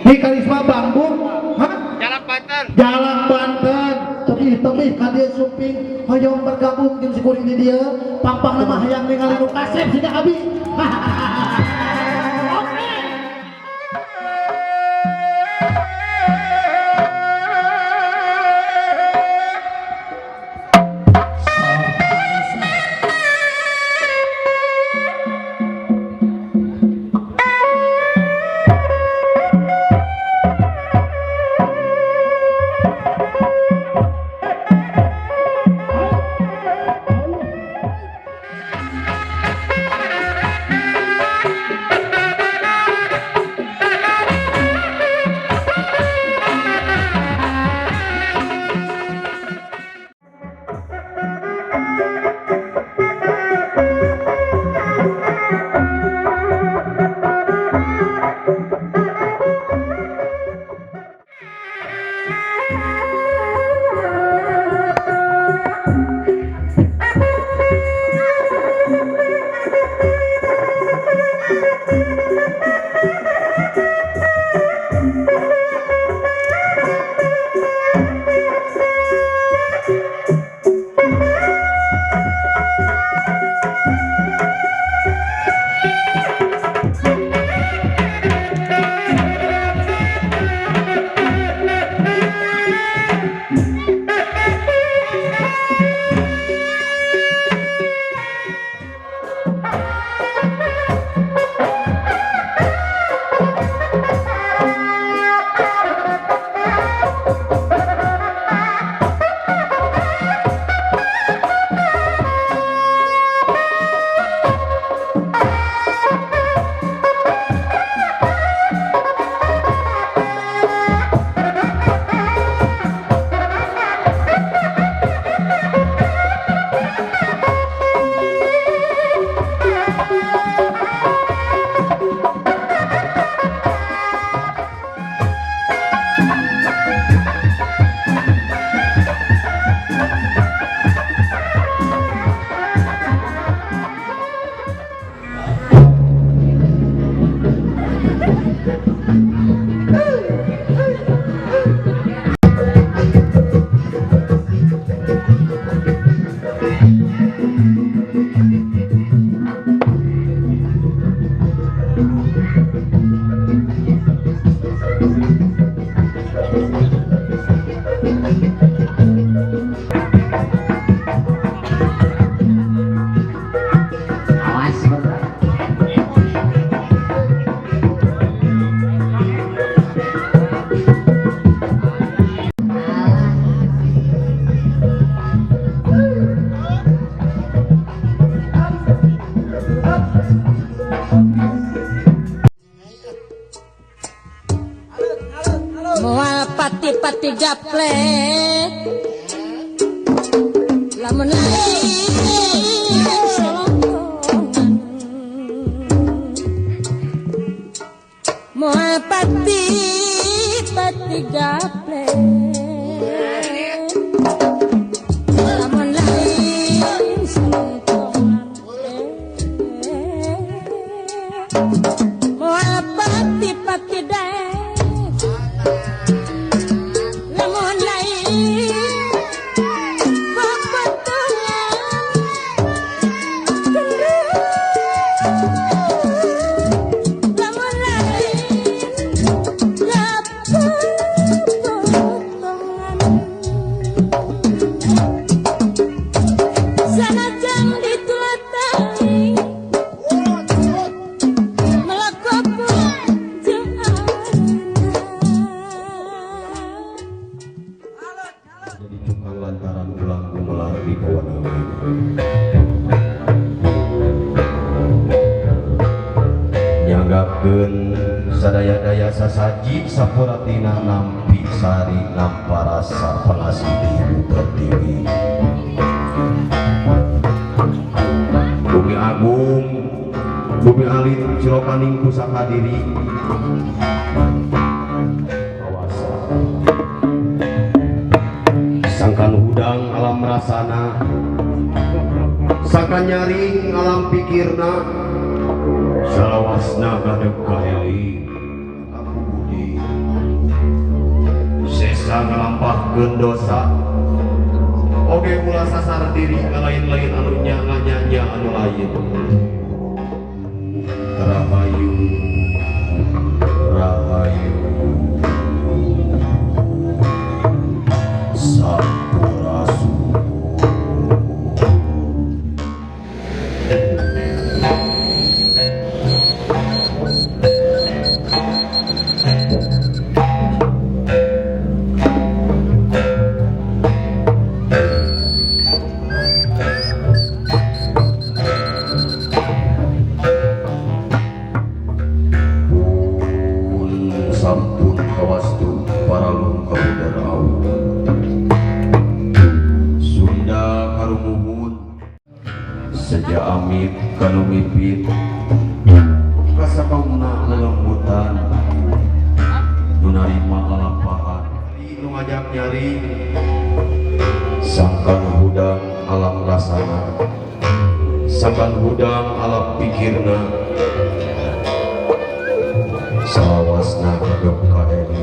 Di Karisma Bambung, Jalak Banten. Jalan Banten. Tapi kadia suping hoyong bergabung jeung si kuring di dia. Pampang nama hayang ningali nu kasep siga abi. moal pati-pati gaple lamun moal pati-pati gaple lamun lain selontongan moal pati-pati dae lamun lain papatungan lamun lain papatungan sanajang ditulatani melakukan jadi tukang lantaran ulang gumelar di Kawanami. Nyanggakeun sadaya-daya sasaji sapuratina nampi sari namparasa pangasih pertiwi. Bumi agung, bumi alit cilopaning pusaka diri. Sangkan hudang alam rasana, sangkan nyaring alam pikirna, salawasna gadeg kaeli aku budi sesa ngalampahkeun dosa oge ulah sasar diri ka lain-lain anu nya anu lain. Rahayu rahayu Sampurasu. Sampun kawastu paralung kaudarau Sunda karumuhun seja amit kanu mipit kasakauna lelembutan nu narima lalampahan nu ngajak nyari sangkan hudang alam rasana sangkan hudang alam pikirna salawasna kagem kaeli